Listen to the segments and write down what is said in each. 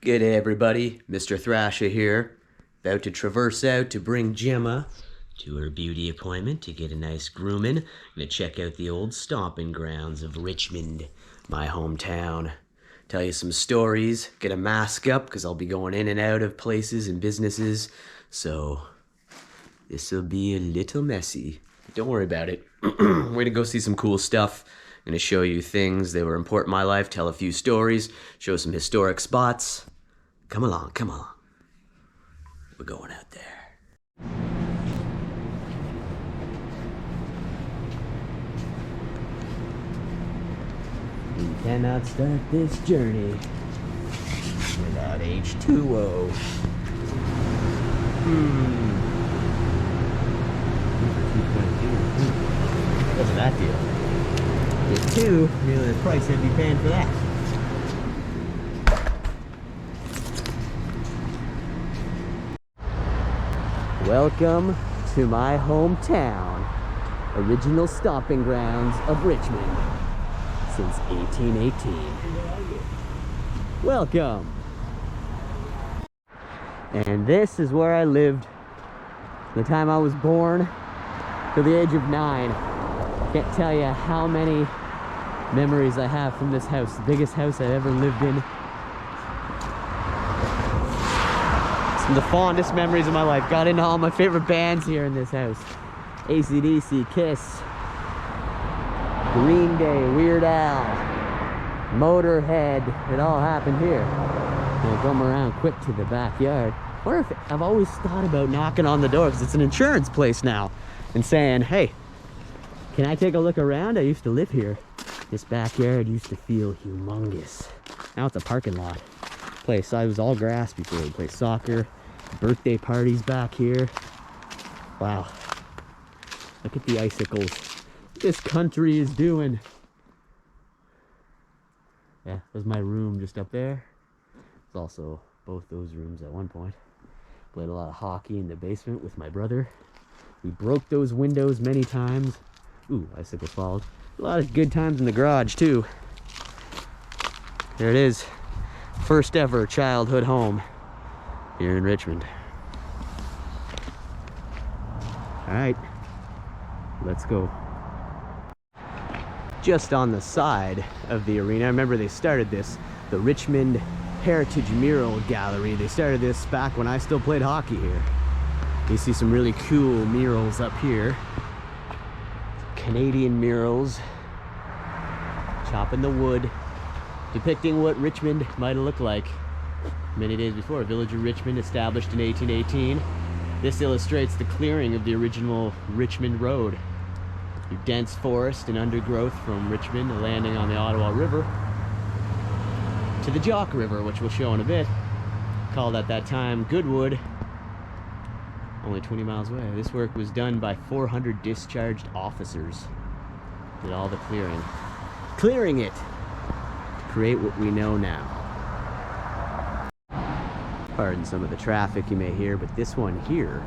G'day everybody, Mr. Thrasha here, about to traverse out to bring Gemma to her beauty appointment to get a nice grooming. Gonna check out the old stomping grounds of Richmond, my hometown. Tell you some stories, get a mask up because I'll be going in and out of places and businesses, so this'll be a little messy. But don't worry about it. We're gonna go see some cool stuff. I'm gonna show you things that were important in my life, tell a few stories, show some historic spots. Come along, come along. We're going out there. We cannot start this journey without H2O. What's that deal? Get two, nearly the price I'd be paying for that. Welcome to my hometown, original stomping grounds of Richmond since 1818. Welcome. And this is where I lived the time I was born to the age of 9. Can't tell you how many memories I have from this house, the biggest house I've ever lived in. Some of the fondest memories of my life. Got into all my favorite bands here in this house. AC/DC, Kiss, Green Day, Weird Al, Motorhead. It all happened here. I'll come around quick to the backyard. I've always thought about knocking on the door because it's an insurance place now and saying, hey, can I take a look around? I used to live here. This backyard used to feel humongous. Now it's a parking lot. Place. I was all grass before. We played soccer, birthday parties back here. Wow. Look at the icicles. This country is doing. Yeah, there's my room just up there. There's also both those rooms at one point. Played a lot of hockey in the basement with my brother. We broke those windows many times. Ooh, icicles followed. A lot of good times in the garage too. There it is. First ever childhood home here in Richmond. All right, let's go. Just on the side of the arena, I remember they started this, the Richmond Heritage Mural Gallery. They started this back when I still played hockey here. You see some really cool murals up here. Canadian murals, chopping the wood, depicting what Richmond might have looked like many days before. Village of Richmond, established in 1818. This illustrates the clearing of the original Richmond Road. Through dense forest and undergrowth from Richmond, landing on the Ottawa River, to the Jock River, which we'll show in a bit. Called at that time Goodwood, only 20 miles away. This work was done by 400 discharged officers. Did all the clearing. Clearing it! Create what we know now. Pardon some of the traffic you may hear, but this one here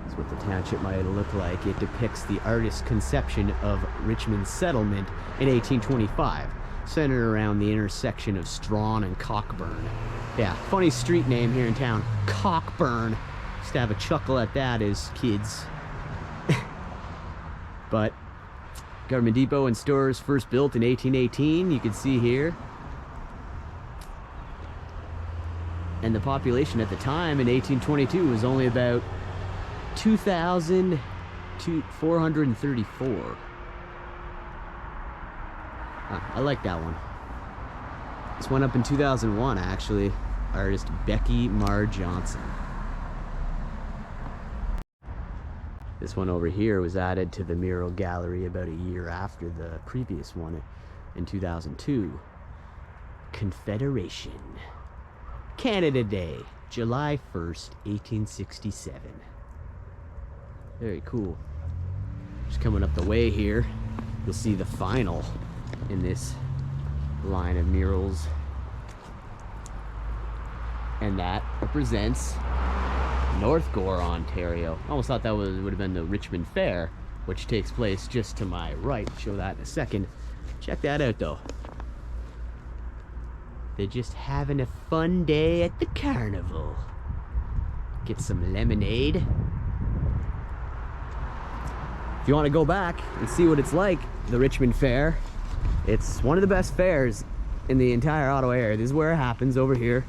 is what the township might look like. It depicts the artist's conception of Richmond's settlement in 1825, centered around the intersection of Strawn and Cockburn. Yeah, funny street name here in town, Cockburn. Used to have a chuckle at that as kids. But government depot and stores first built in 1818, you can see here. And the population at the time in 1822 was only about 2,434. I like that one. This went up in 2001, actually. Artist Becky Marr Johnson. This one over here was added to the mural gallery about a year after the previous one in 2002. Confederation. Canada Day, July 1st, 1867. Very cool. Just coming up the way here, you'll see the final in this line of murals. And that represents North Gore, Ontario. I almost thought that would have been the Richmond Fair, which takes place just to my right. Show that in a second. Check that out though. They're just having a fun day at the carnival. Get some lemonade. If you want to go back and see what it's like, the Richmond Fair, it's one of the best fairs in the entire Ottawa area. This is where it happens, over here.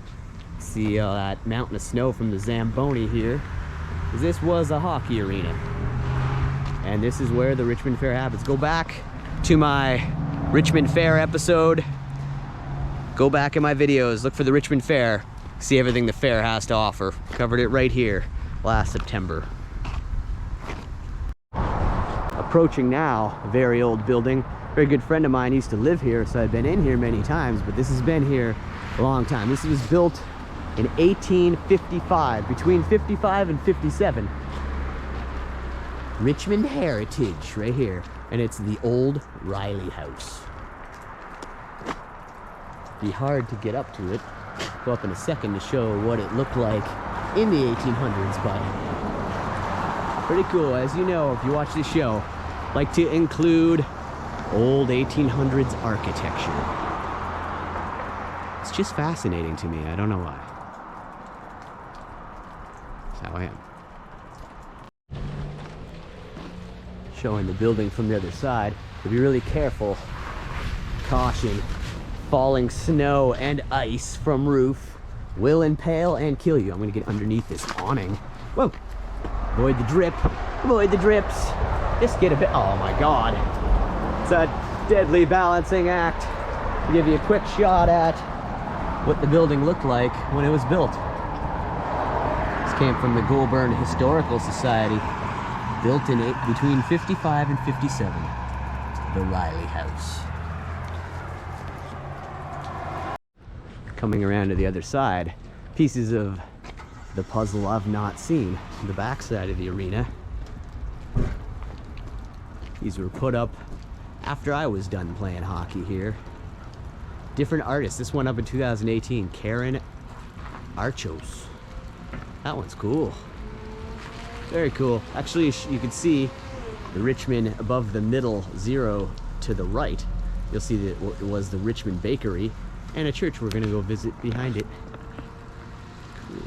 See that mountain of snow from the Zamboni here. This was a hockey arena. And this is where the Richmond Fair happens. Go back to my Richmond Fair episode. Go back in my videos, look for the Richmond Fair, see everything the fair has to offer. Covered it right here last September. Approaching now, a very old building. A very good friend of mine used to live here, so I've been in here many times, but this has been here a long time. This was built in 1855, between 55 and 57. Richmond Heritage right here, and it's the old Riley House. Be hard to get up to it. Go up in a second to show what it looked like in the 1800s, but pretty cool. As you know, if you watch this show, I like to include old 1800s architecture. It's just fascinating to me. I don't know why. That's how I am. Showing the building from the other side. So be really careful. Caution. Falling snow and ice from roof will impale and kill you. I'm gonna get underneath this awning. Whoa! Avoid the drip. Avoid the drips. Just get a bit. Oh my god. It's a deadly balancing act to give you a quick shot at what the building looked like when it was built. This came from the Goulburn Historical Society, built in between 55 and 57. The Riley House. Coming around to the other side, pieces of the puzzle I've not seen. The back side of the arena. These were put up after I was done playing hockey here. Different artists. This one up in 2018, Karen Archos. That one's cool. Very cool. Actually, you can see the Richmond above the middle zero to the right. You'll see that it was the Richmond Bakery and a church we're gonna go visit behind it. Cool.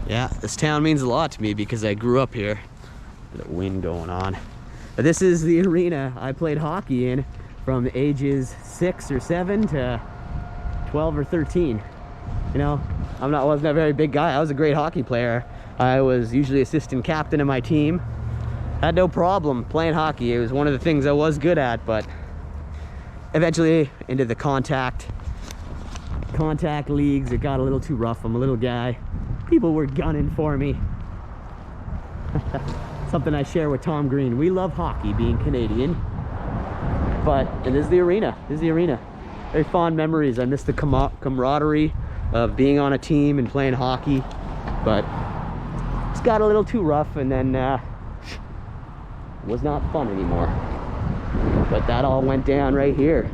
Yeah, this town means a lot to me because I grew up here. There's a wind going on. But this is the arena I played hockey in from ages 6 or 7 to 12 or 13. You know, wasn't a very big guy. I was a great hockey player. I was usually assistant captain of my team. Had no problem playing hockey. It was one of the things I was good at, but eventually into the contact leagues, it got a little too rough. I'm a little guy. People were gunning for me. Something I share with Tom Green. We love hockey, being Canadian. But it is the arena. This is the arena. Very fond memories. I miss the camaraderie of being on a team and playing hockey. But it's got a little too rough, and then was not fun anymore. But that all went down right here.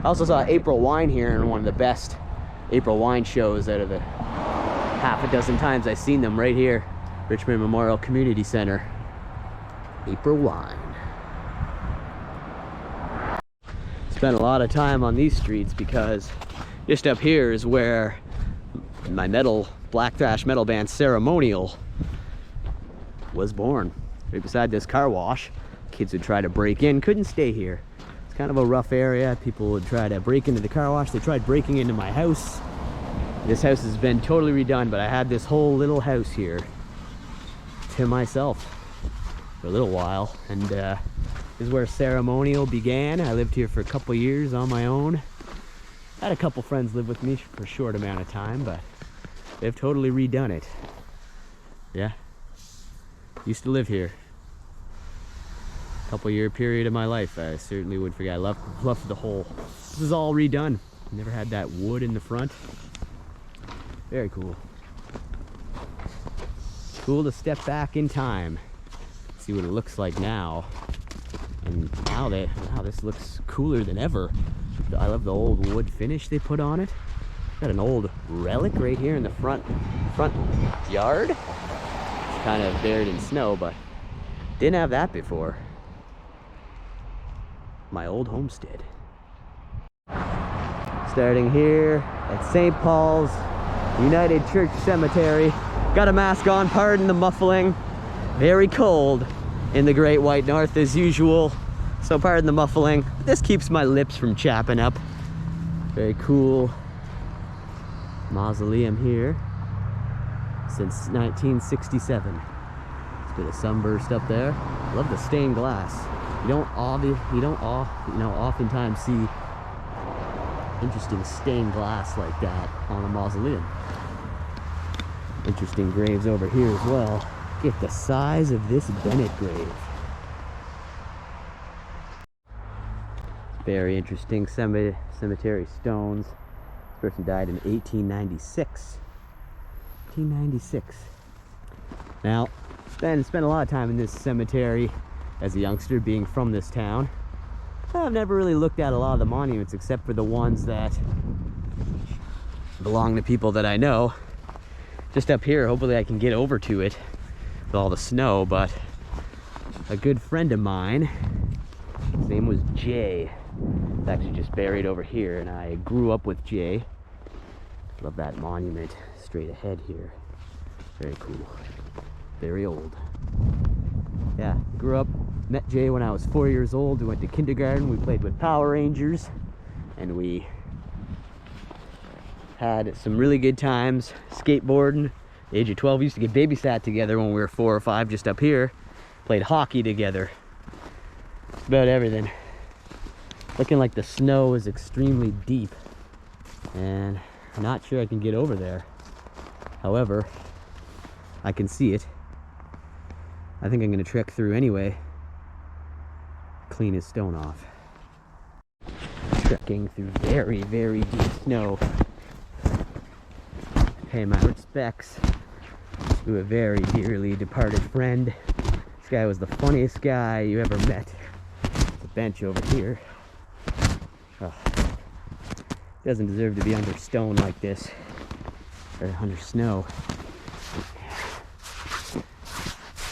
I also saw April Wine here in one of the best April Wine shows out of the half a dozen times I've seen them right here. Richmond Memorial Community Center. April Wine. Spent a lot of time on these streets because just up here is where my black thrash metal band Ceremonial was born. Right beside this car wash. Kids would try to break in, couldn't stay here. It's kind of a rough area. People would try to break into the car wash. They tried breaking into my house. This house has been totally redone, but I had this whole little house here to myself for a little while, and this is where Ceremonial began. I lived here for a couple years on my own. I had a couple friends live with me for a short amount of time, but they've totally redone it. Yeah, used to live here. Couple year period of my life. I certainly would forget. I love the whole. This is all redone. Never had that wood in the front. Very cool. Cool to step back in time, see what it looks like now. And wow, this looks cooler than ever. I love the old wood finish they put on it. Got an old relic right here in the front yard. It's kind of buried in snow, but didn't have that before. My old homestead. Starting here at St. Paul's United Church Cemetery. Got a mask on, pardon the muffling. Very cold in the Great White North as usual, so pardon the muffling. This keeps my lips from chapping up. Very cool mausoleum here since 1967. It's been a sunburst up there. Love the stained glass. You don't oftentimes see interesting stained glass like that on a mausoleum. Interesting graves over here as well. Get the size of this Bennett grave. Very interesting cemetery stones. This person died in 1896. 1896. Now, spent a lot of time in this cemetery as a youngster, being from this town. I've never really looked at a lot of the monuments except for the ones that belong to people that I know. Just up here, hopefully I can get over to it with all the snow, but a good friend of mine, his name was Jay. He's actually just buried over here, and I grew up with Jay. Love that monument straight ahead here. Very cool. Very old. Yeah, grew up, met Jay when I was 4 years old. We went to kindergarten, we played with Power Rangers, and we had some really good times skateboarding. At the age of 12, we used to get babysat together when we were 4 or 5 just up here. Played hockey together. That's about everything. Looking like the snow is extremely deep, and I'm not sure I can get over there. However, I can see it. I think I'm gonna trek through anyway. Clean his stone off. Trekking through very, very deep snow. Pay my respects to a very dearly departed friend. This guy was the funniest guy you ever met. There's a bench over here. Oh, doesn't deserve to be under stone like this, or under snow.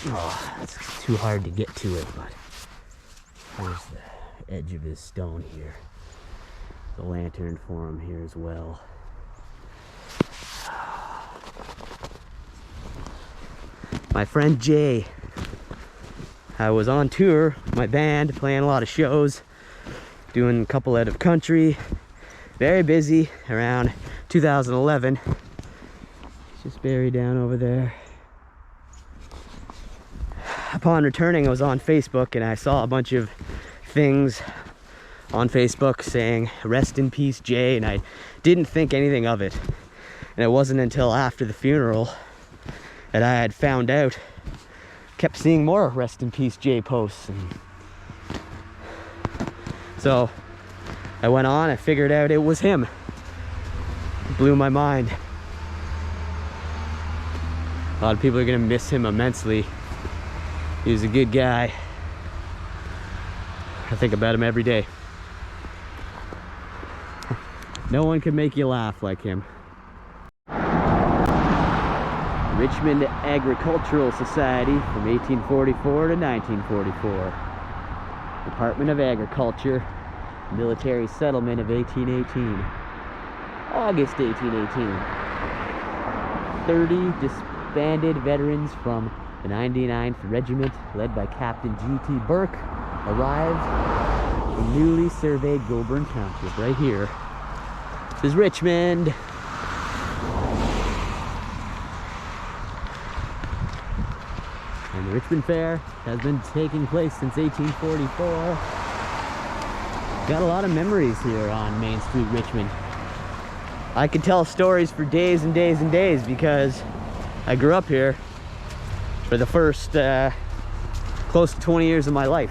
Oh, it's too hard to get to it, but there's the edge of his stone here. The lantern for him here as well. My friend Jay. I was on tour with my band, playing a lot of shows, doing a couple out of country. Very busy around 2011. He's just buried down over there. Upon returning, I was on Facebook and I saw a bunch of things on Facebook saying rest in peace Jay, and I didn't think anything of it. And it wasn't until after the funeral that I had found out. Kept seeing more rest in peace Jay posts, and so I went on, I figured out it was him. It blew my mind. A lot of people are gonna miss him immensely. He was a good guy. I think about him every day. No one can make you laugh like him. Richmond Agricultural Society from 1844 to 1944. Department of Agriculture, military settlement of 1818. August 1818. 30 disbanded veterans from the 99th Regiment, led by Captain G.T. Burke, arrived in newly surveyed Goulburn Township, right here. This is Richmond. And the Richmond Fair has been taking place since 1844. Got a lot of memories here on Main Street, Richmond. I could tell stories for days and days and days because I grew up here for the first close to 20 years of my life.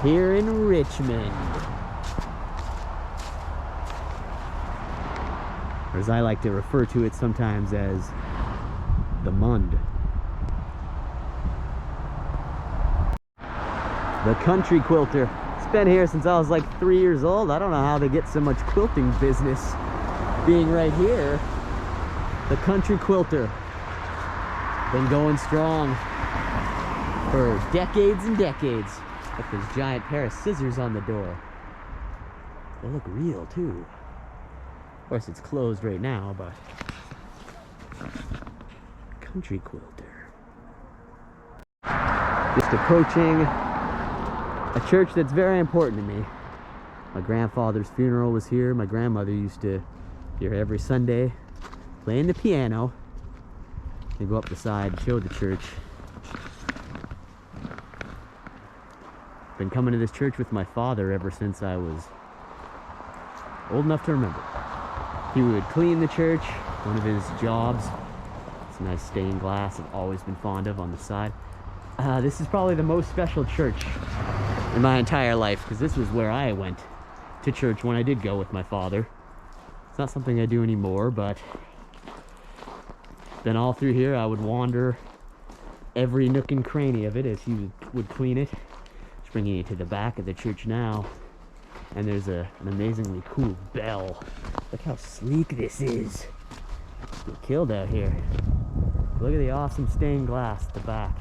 Here in Richmond. Or as I like to refer to it sometimes as the Mund. The Country Quilter. It's been here since I was like 3 years old. I don't know how they get so much quilting business being right here. The Country Quilter. Been going strong for decades and decades. Got this giant pair of scissors on the door. They look real too. Of course it's closed right now, but Country Quilter. Just approaching a church that's very important to me. My grandfather's funeral was here. My grandmother used to be here every Sunday playing the piano. They go up the side and show the church. Been coming to this church with my father ever since I was old enough to remember. He would clean the church, one of his jobs. It's a nice stained glass I've always been fond of on the side. This is probably the most special church in my entire life, because this was where I went to church when I did go with my father. It's not something I do anymore, but then all through here I would wander every nook and cranny of it as he would clean it. Just bringing you to the back of the church now, and there's an amazingly cool bell. Look how sleek this is. Get killed out here. Look at the awesome stained glass at the back.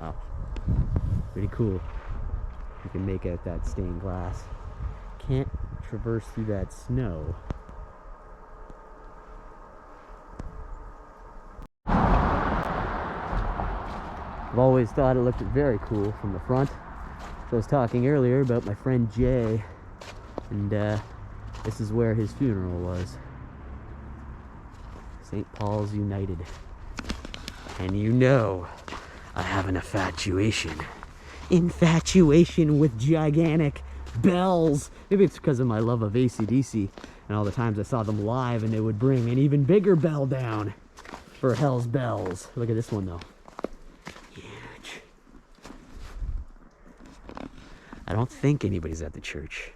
Wow, pretty cool. You can make out that stained glass. Can't traverse through that snow. I've always thought it looked very cool from the front. So I was talking earlier about my friend Jay, and this is where his funeral was. St. Paul's United. And you know, I have an infatuation with gigantic bells. Maybe it's because of my love of AC/DC and all the times I saw them live, and they would bring an even bigger bell down for Hell's Bells. Look at this one though. Huge. I don't think anybody's at the church.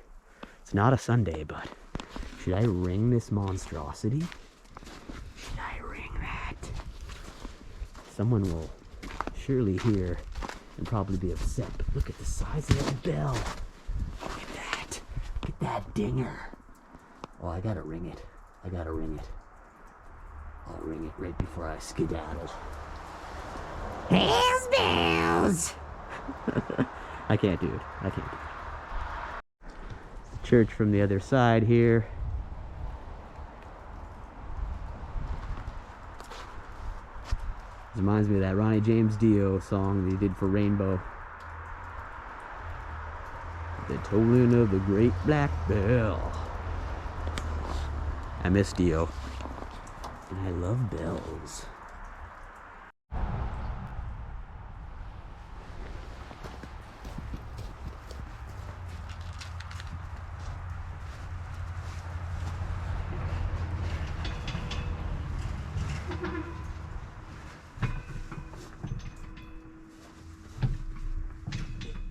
It's not a Sunday, but should I ring this monstrosity? Should I ring that? Someone will surely hear and probably be upset, but look at the size of that bell. Look at that. Look at that dinger. Oh, I gotta ring it. I gotta ring it. I'll ring it right before I skedaddle. Hell's bells! I can't do it. I can't do it. Church from the other side here. This reminds me of that Ronnie James Dio song that he did for Rainbow. The tolling of the great black bell. I miss Dio. And I love bells.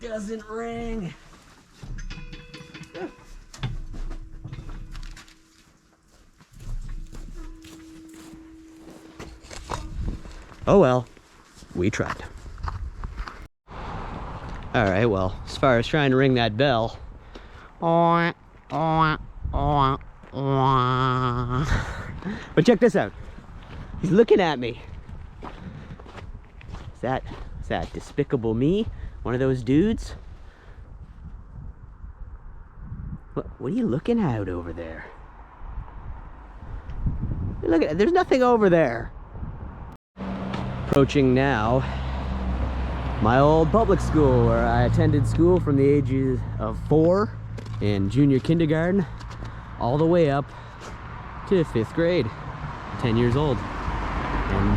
It doesn't ring. Oh well, we tried. Alright, well, as far as trying to ring that bell. But check this out. He's looking at me. Is that Despicable Me? One of those dudes? What are you looking at over there? Look at it, there's nothing over there. Approaching now my old public school where I attended school from the ages of 4 in junior kindergarten all the way up to 5th grade, 10 years old. And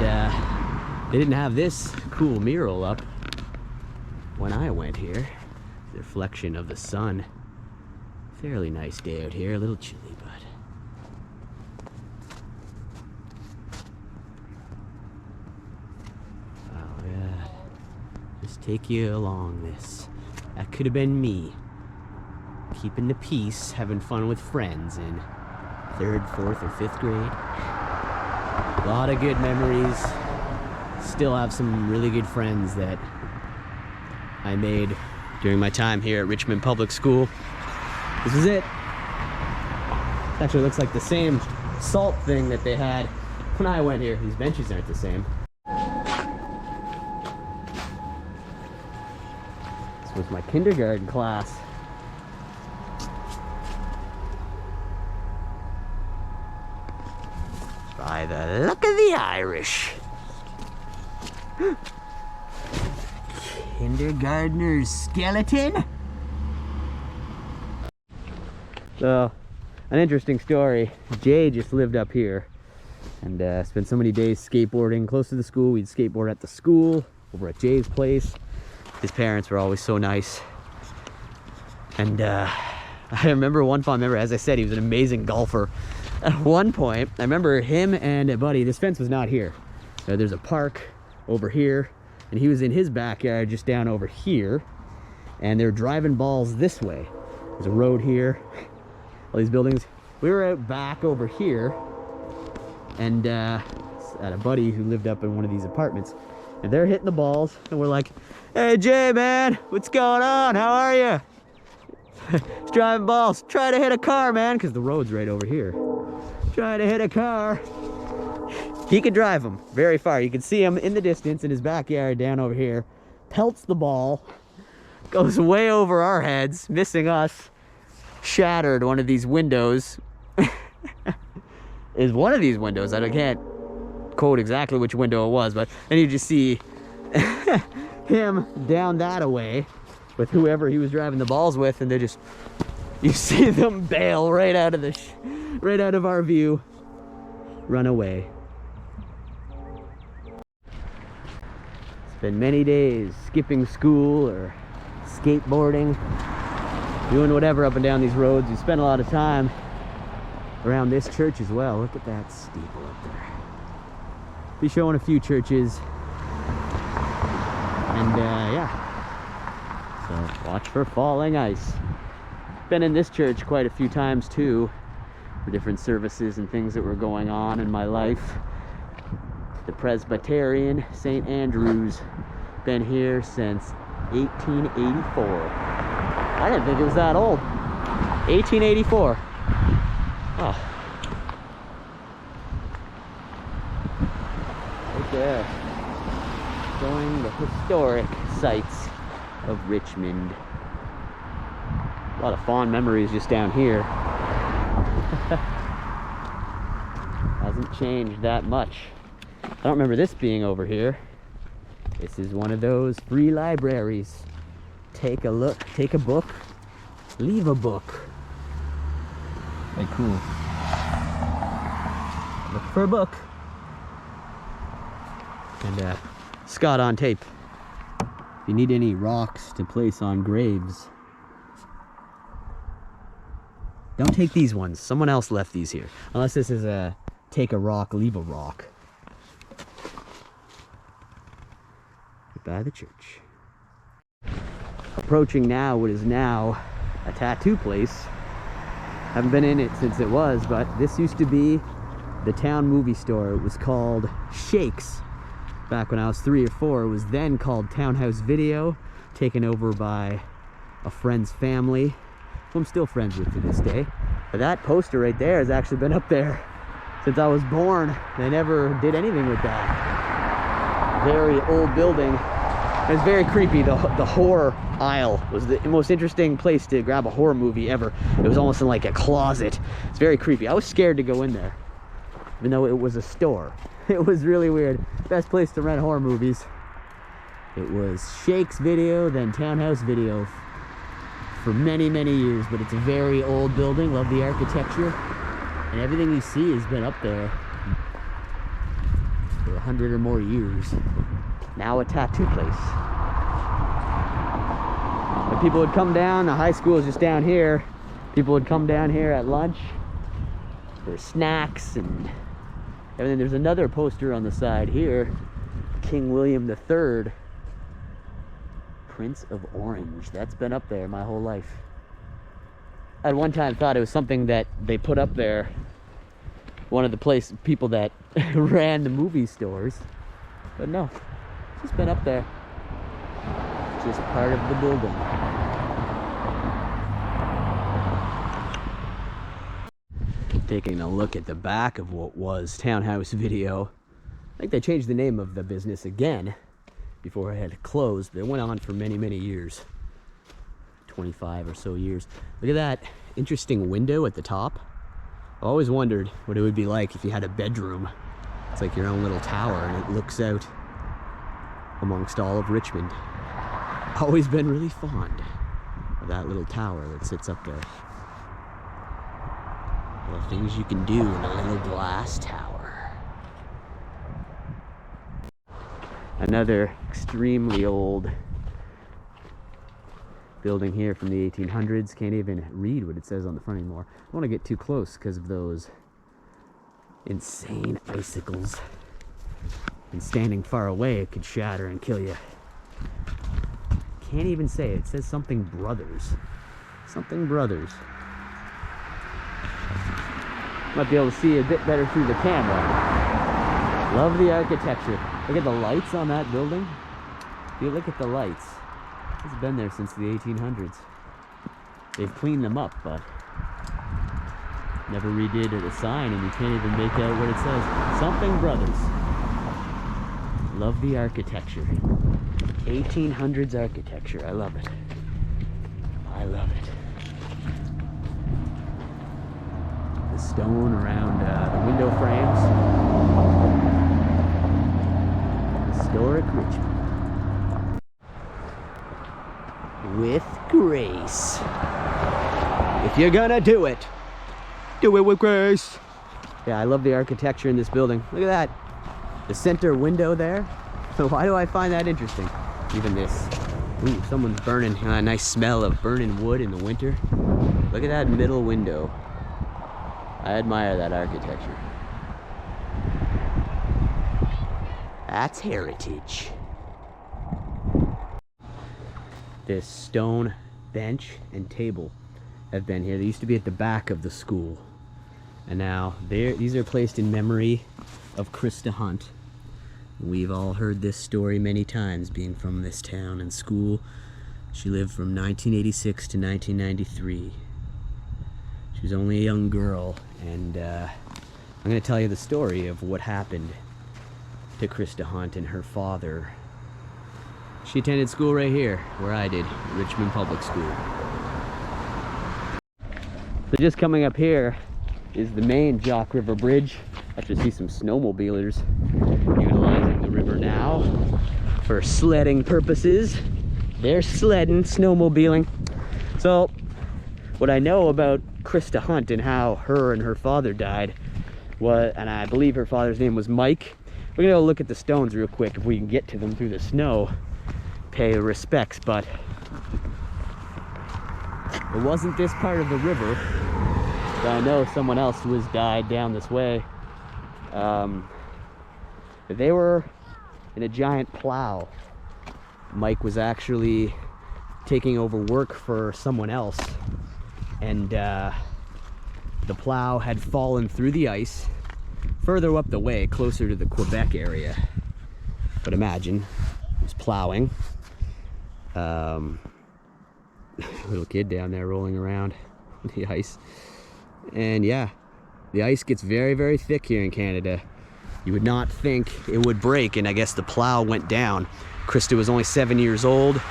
they didn't have this cool mural up when I went here. The reflection of the sun. Fairly nice day out here, a little chilly, but just take you along this. That could have been me. Keeping the peace, having fun with friends in 3rd, 4th, or 5th grade. A lot of good memories. Still have some really good friends that I made during my time here at Richmond Public School. This is it. Actually looks like the same salt thing that they had when I went here. These benches aren't the same. This was my kindergarten class. By the luck of the Irish. Kindergartner's skeleton? So, an interesting story. Jay just lived up here and spent so many days skateboarding close to the school. We'd skateboard at the school, over at Jay's place. His parents were always so nice. And I remember one fond memory, as I said, he was an amazing golfer. At one point, I remember him and a buddy, this fence was not here. There's a park over here, and he was in his backyard just down over here, and they're driving balls this way. There's a road here, all these buildings. We were out back over here, and at a buddy who lived up in one of these apartments, and they're hitting the balls, and we're like, "Hey Jay, man, what's going on? How are you?" He's driving balls. Try to hit a car, man, because the road's right over here. Try to hit a car. He could drive them very far. You can see him in the distance in his backyard down over here. Pelts the ball, goes way over our heads, missing us. Shattered one of these windows. Is one of these windows. I can't quote exactly which window it was, but then you just see him down that away with whoever he was driving the balls with, and they just, you see them bail right out of the right out of our view, run away. It's been many days skipping school or skateboarding, doing whatever up and down these roads. We spent a lot of time around this church as well. Look at that steeple up there. Be showing a few churches, and yeah, so watch for falling ice. Been in this church quite a few times too, for different services and things that were going on in my life. The Presbyterian St. Andrew's, been here since 1884. I didn't think it was that old. 1884. Oh. Right there. Showing the historic sites of Richmond. A lot of fond memories just down here. Hasn't changed that much. I don't remember this being over here. This is one of those free libraries. Take a look, take a book, leave a book. Very cool. Look for a book. And Scott on tape. If you need any rocks to place on graves, don't take these ones. Someone else left these here. Unless this is a take a rock, leave a rock. By the church. Approaching now what is now a tattoo place. Haven't been in it since it was, but this used to be the town movie store. It was called Shakes. Back when I was 3 or 4, it was then called Townhouse Video, taken over by a friend's family, who I'm still friends with to this day. But that poster right there has actually been up there since I was born. They never did anything with that. Very old building. It was very creepy. The horror aisle was the most interesting place to grab a horror movie ever. It was almost in like a closet. It's very creepy. I was scared to go in there, even though it was a store. It was really weird. Best place to rent horror movies. It was Shakes Video, then Townhouse Video for many, many years, but it's a very old building. Love the architecture. And everything you see has been up there for 100 or more years. Now a tattoo place. When people would come down, the high school is just down here. People would come down here at lunch for snacks and everything. There's another poster on the side here. King William III, Prince of Orange. That's been up there my whole life. I at one time thought it was something that they put up there. One of the people that ran the movie stores. But no. It's been up there. just part of the building. Taking a look at the back of what was Townhouse Video. I think they changed the name of the business again before it had closed, but it went on for many, many years. 25 or so years. Look at that interesting window at the top. I always wondered what it would be like if you had a bedroom. It's like your own little tower and it looks out amongst all of Richmond. Always been really fond of that little tower that sits up there. The things you can do in a little glass tower. Another extremely old building here from the 1800s. Can't even read what it says on the front anymore. I don't want to get too close because of those insane icicles. And standing far away, it could shatter and kill you. Can't even say it. It says something Brothers. Something Brothers. Might be able to see a bit better through the camera. Love the architecture. Look at the lights on that building. If you look at the lights, it's been there since the 1800s. They've cleaned them up, but never redid a sign, and you can't even make out what it says. Something Brothers. Love the architecture. 1800s architecture. I love it. I love it. The stone around the window frames. Historic Richmond. With grace. If you're gonna do it with grace. Yeah, I love the architecture in this building. Look at that. The center window there. So why do I find that interesting? Even this. Ooh, someone's burning. A nice smell of burning wood in the winter. Look at that middle window. I admire that architecture. That's heritage. This stone bench and table have been here. They used to be at the back of the school. And now these are placed in memory of Krista Hunt. We've all heard this story many times, being from this town and school. She lived from 1986 to 1993. She was only a young girl, and I'm going to tell you the story of what happened to Krista Hunt and her father. She attended school right here, where I did, Richmond Public School. So just coming up here is the main Jock River Bridge. I should see some snowmobilers utilizing the river now for sledding purposes. They're sledding, snowmobiling. So what I know about Krista Hunt and how her and her father died was, and I believe her father's name was Mike. We're gonna go look at the stones real quick if we can get to them through the snow. Pay respects, but it wasn't this part of the river. But I know someone else was died down this way. They were in a giant plow. Mike was actually taking over work for someone else, and the plow had fallen through the ice further up the way, closer to the Quebec area. But imagine, he was plowing. Little kid down there rolling around on the ice. And yeah, the ice gets very, very thick here in Canada. You would not think it would break, and I guess the plow went down. Krista was only 7 years old.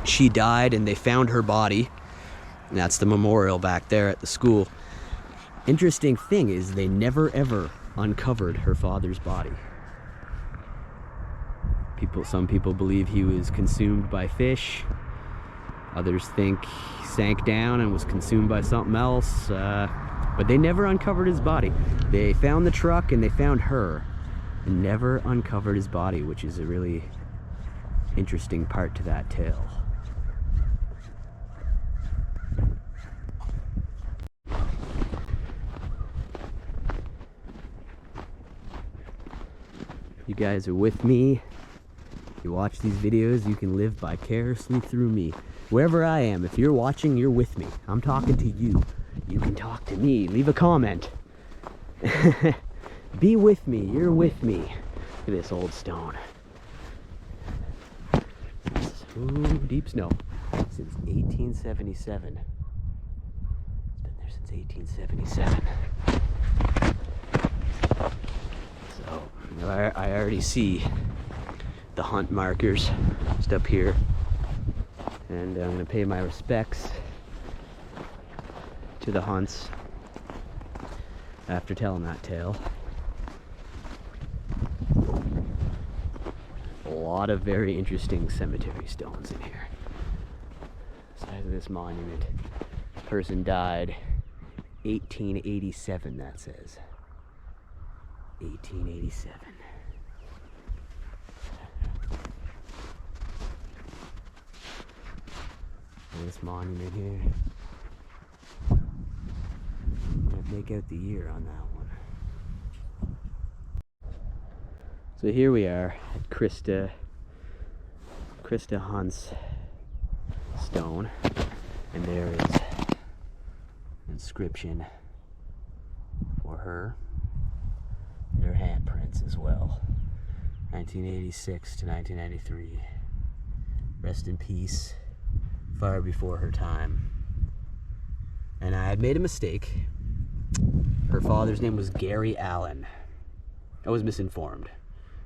She died, and they found her body. And that's the memorial back there at the school. Interesting thing is they never ever uncovered her father's body. Some people believe he was consumed by fish. Others think he sank down and was consumed by something else. But they never uncovered his body. They found the truck and they found her, and never uncovered his body, which is a really interesting part to that tale. You guys are with me. You watch these videos, you can live vicariously through me. Wherever I am, if you're watching, you're with me. I'm talking to you. You can talk to me. Leave a comment. Be with me. You're with me. Look at this old stone. Ooh, deep snow. Since 1877. It's been there since 1877. So, I already see the hunt markers just up here. And I'm going to pay my respects to the hunts after telling that tale. A lot of very interesting cemetery stones in here. Size of this monument. Person died 1887, that says. 1887. This monument here. Can't make out the year on that one. So here we are at Krista Hunt's stone, and there is an inscription for her and her handprints as well. 1986 to 1993. Rest in peace. Far before her time. And I had made a mistake. Her father's name was Gary Allen. I was misinformed.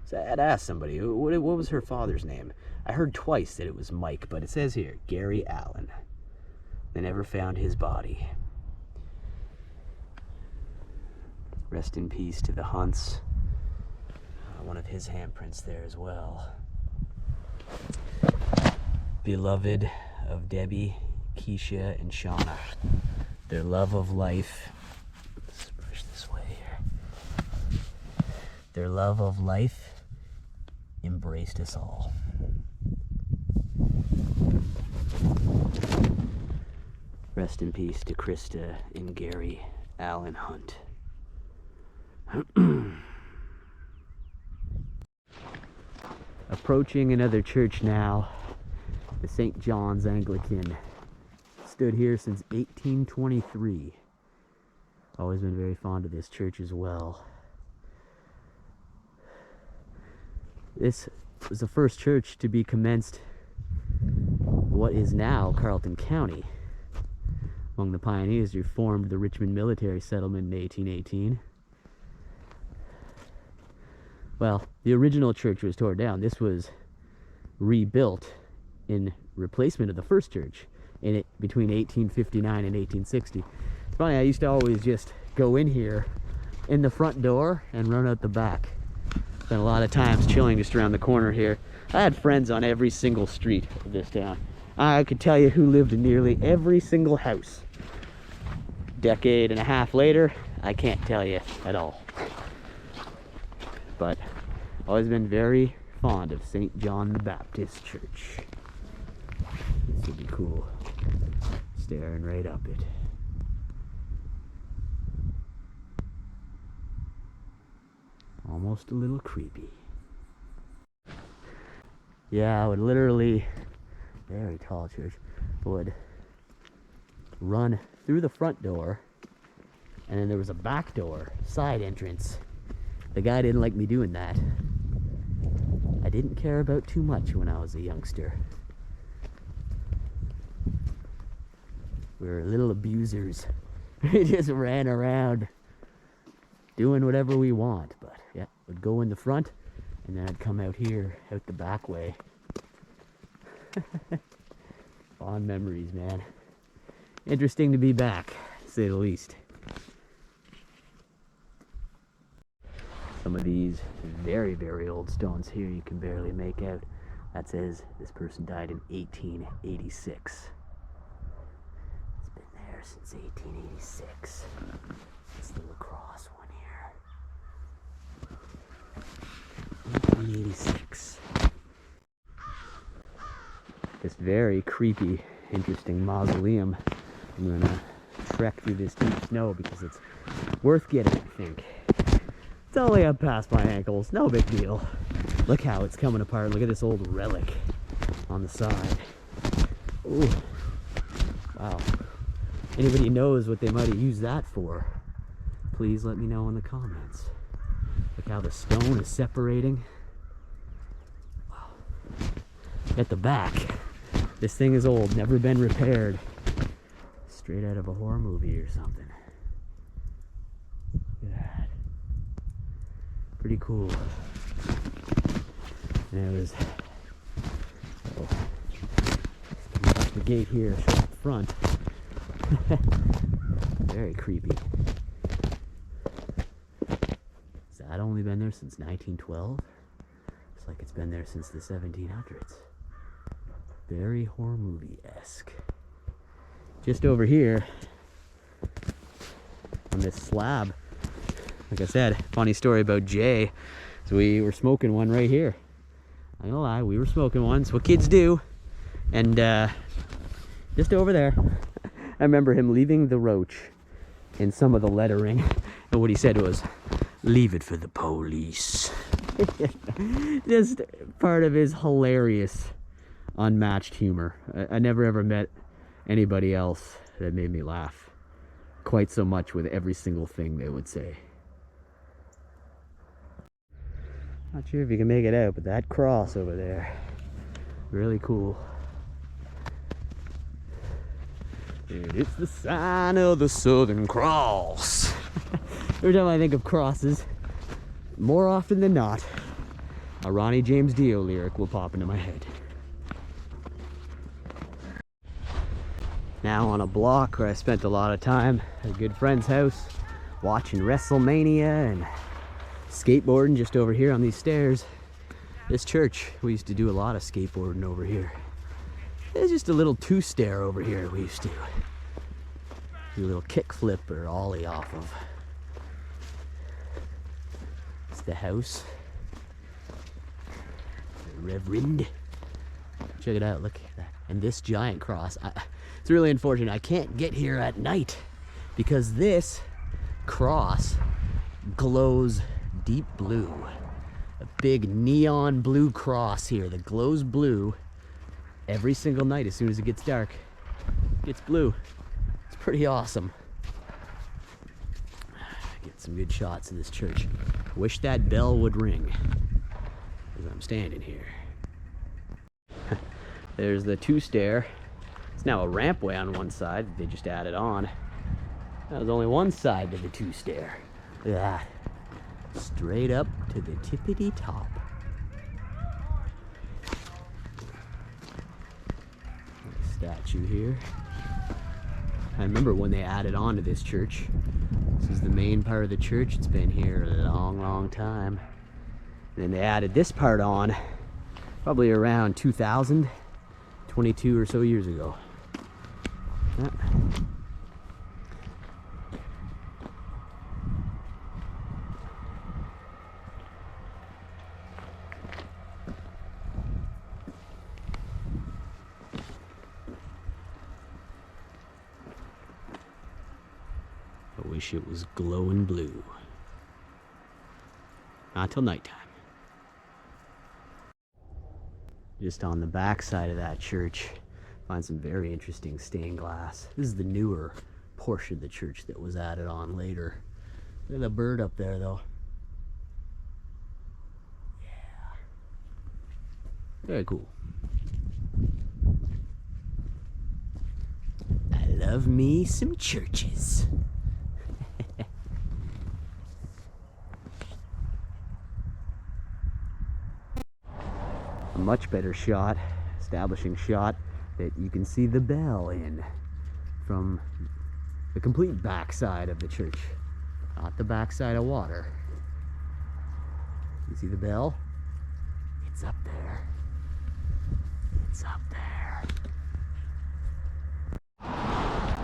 So I had asked somebody, what was her father's name? I heard twice that it was Mike, but it says here, Gary Allen. They never found his body. Rest in peace to the Hunts. One of his handprints there as well. Beloved of Debbie, Keisha, and Shauna. Their love of life. Let's push this way here. Their love of life embraced us all. Rest in peace to Krista and Gary Allen Hunt. Approaching another church now. The St. John's Anglican. Stood here since 1823. Always been very fond of this church as well. This was the first church to be commenced what is now Carleton County. Among the pioneers who formed the Richmond military settlement in 1818. Well, the original church was torn down. This was rebuilt in replacement of the first church between 1859 and 1860. It's funny, I used to always just go in here in the front door and run out the back. Spent a lot of times chilling just around the corner here. I had friends on every single street of this town. I could tell you who lived in nearly every single house. Decade and a half later, I can't tell you at all. But always been very fond of St. John the Baptist Church. This would be cool. Staring right up it. Almost a little creepy. Yeah, I would literally, very tall church, would run through the front door, and then there was a back door, side entrance. The guy didn't like me doing that. I didn't care about too much when I was a youngster. We were little abusers. We just ran around doing whatever we want. But yeah, would go in the front and then I'd come out here, out the back way. Fond memories, man. Interesting to be back, to say the least. Some of these very, very old stones here you can barely make out. That says this person died in 1886. It's been there since 1886. This little cross one here. 1886. This very creepy, interesting mausoleum. I'm gonna trek through this deep snow because it's worth getting, I think. It's only up past my ankles, no big deal. Look how it's coming apart. Look at this old relic on the side. Ooh, wow. Anybody knows what they might have used that for, please let me know in the comments. Look how the stone is separating. Wow. At the back, This thing is old, never been repaired. Straight out of a horror movie or something. Look at that. Pretty cool. And it was, the gate here, show up front. Very creepy. Has that only been there since 1912? Looks like it's been there since the 1700s. Very horror movie-esque. Just over here, on this slab, like I said, funny story about Jay. So we were smoking one right here. I'm gonna lie, we were smoking one. It's what kids do. And just over there, I remember him leaving the roach in some of the lettering. And what he said was, "Leave it for the police." Just part of his hilarious, unmatched humor. I never ever met anybody else that made me laugh quite so much with every single thing they would say. Not sure if you can make it out, but that cross over there, really cool. And it's the sign of the Southern Cross. Every time I think of crosses, more often than not, a Ronnie James Dio lyric will pop into my head. Now on a block where I spent a lot of time at a good friend's house, watching WrestleMania and skateboarding just over here on these stairs. This church, we used to do a lot of skateboarding over here. There's just a little two-stair over here we used to do a little kick flip or ollie off of. It's the house. The Reverend. Check it out, look at that. And this giant cross. It's really unfortunate I can't get here at night because this cross glows deep blue. A big neon blue cross here that glows blue every single night. As soon as it gets dark, it's blue. It's pretty awesome. Get some good shots of this church. Wish that bell would ring as I'm standing here. There's the two-stair. It's now a rampway on one side that they just added on. That was only one side to the two-stair. Look at that. Straight up to the tippity top. Statue here. I remember when they added on to this church. This is the main part of the church. It's been here a long, long time. And then they added this part on probably around 2000, 22 or so years ago. Yeah. I wish it was glowing blue. Not till nighttime. Just on the back side of that church, find some very interesting stained glass. This is the newer portion of the church that was added on later. Look at the bird up there though. Yeah. Very cool. I love me some churches. A much better shot, establishing shot that you can see the bell in from the complete backside of the church, not the backside of water. You see the bell? It's up there. It's up there.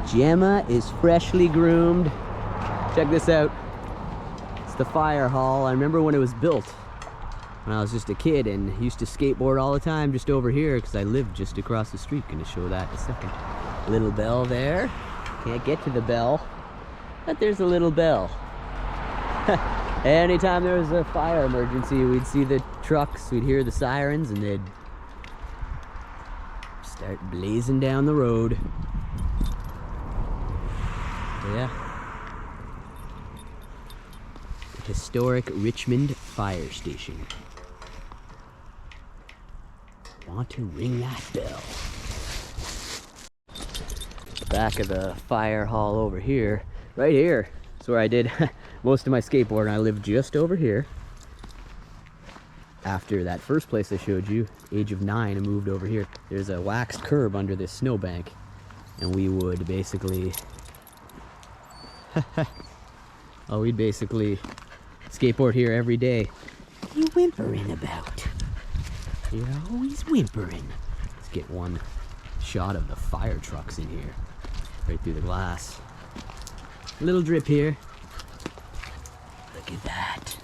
Gemma is freshly groomed. Check this out. It's the fire hall. I remember when it was built when I was just a kid and used to skateboard all the time just over here because I lived just across the street. Gonna show that in a second. Little bell there. Can't get to the bell, but there's a little bell. Anytime there was a fire emergency, we'd see the trucks, we'd hear the sirens, and they'd start blazing down the road. So yeah. The historic Richmond fire station. Want to ring that bell. back of the fire hall over here. Right here is where I did most of my skateboarding. I lived just over here. After that first place I showed you, age of 9, I moved over here. There's a waxed curb under this snowbank, and we would basically we'd basically skateboard here every day. What are you whimpering about? You're always whimpering. Let's get one shot of the fire trucks in here, right through the glass. A little drip here. Look at that.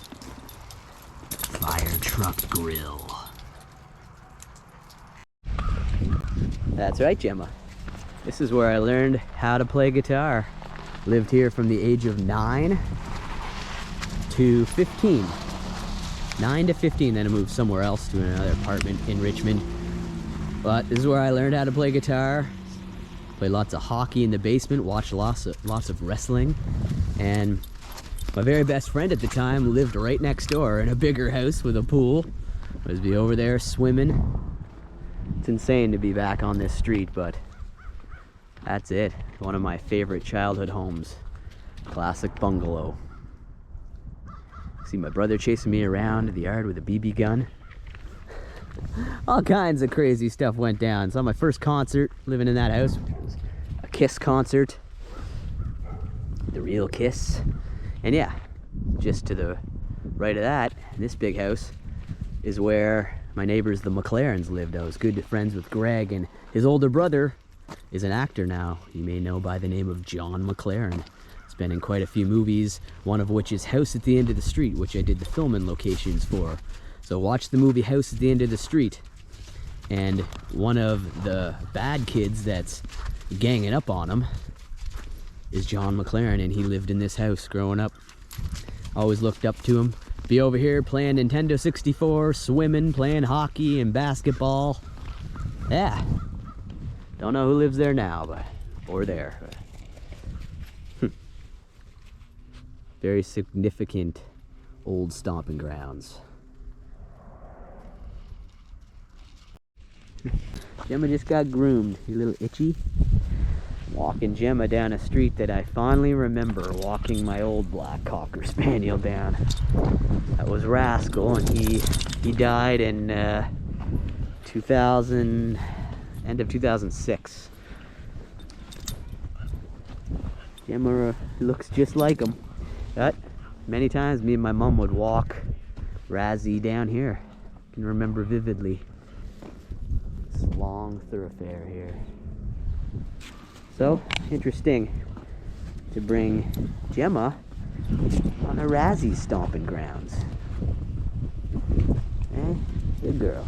Fire truck grill. That's right, Gemma. This is where I learned how to play guitar. Lived here from the age of 9 to 15. 9 to 15, then I moved somewhere else to another apartment in Richmond. But this is where I learned how to play guitar. Played lots of hockey in the basement, watched lots of wrestling. And my very best friend at the time lived right next door in a bigger house with a pool. I'd be over there swimming. It's insane to be back on this street, but that's it. One of my favorite childhood homes. Classic bungalow. See my brother chasing me around the yard with a BB gun. All kinds of crazy stuff went down. Saw my first concert living in that house. It was a Kiss concert. The real Kiss. And yeah, just to the right of that, this big house, is where my neighbors, the McLarens, lived. I was good friends with Greg, and his older brother is an actor now. You may know by the name of John McLaren. He's been in quite a few movies, one of which is House at the End of the Street, which I did the filming locations for. So watch the movie House at the End of the Street. And one of the bad kids that's ganging up on him is John McLaren, and he lived in this house growing up. Always looked up to him. Be over here playing Nintendo 64, swimming, playing hockey and basketball. Yeah. Don't know who lives there now, but or there. Very significant old stomping grounds. Gemma just got groomed. You little itchy? Walking Gemma down a street that I fondly remember walking my old black Cocker Spaniel down. That was Rascal, and he died in 2000, end of 2006. Gemma looks just like him. But many times me and my mom would walk Razzie down here. I can remember vividly. This long thoroughfare here. So interesting to bring Gemma on a Razzie stomping grounds. Eh? Good girl.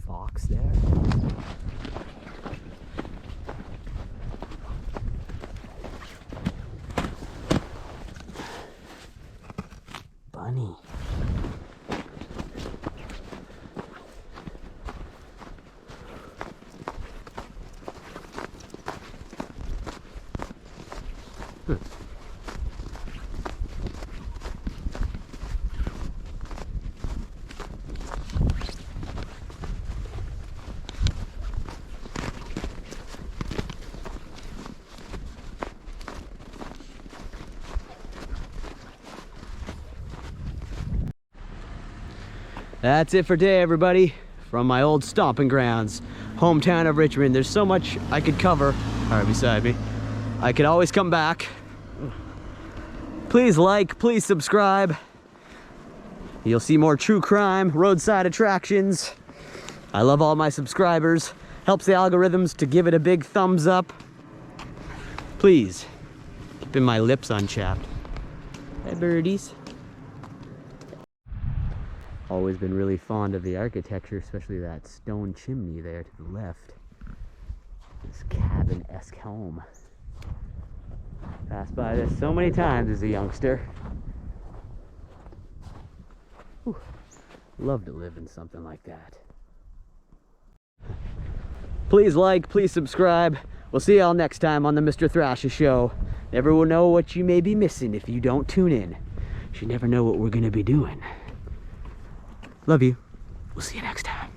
Fox there. Bunny. That's it for today, everybody. From my old stomping grounds, hometown of Richmond. There's so much I could cover. Right beside me. I could always come back. Please like, please subscribe. You'll see more true crime, roadside attractions. I love all my subscribers. Helps the algorithms to give it a big thumbs up. Please, keeping my lips unchapped. Hey, birdies. Always been really fond of the architecture, especially that stone chimney there to the left. This cabin-esque home. Passed by this so many times as a youngster. Whew. Love to live in something like that. Please like, please subscribe. We'll see y'all next time on the Mr. Thrasha Show. Never will know what you may be missing if you don't tune in. You never know what we're gonna be doing. Love you. We'll see you next time.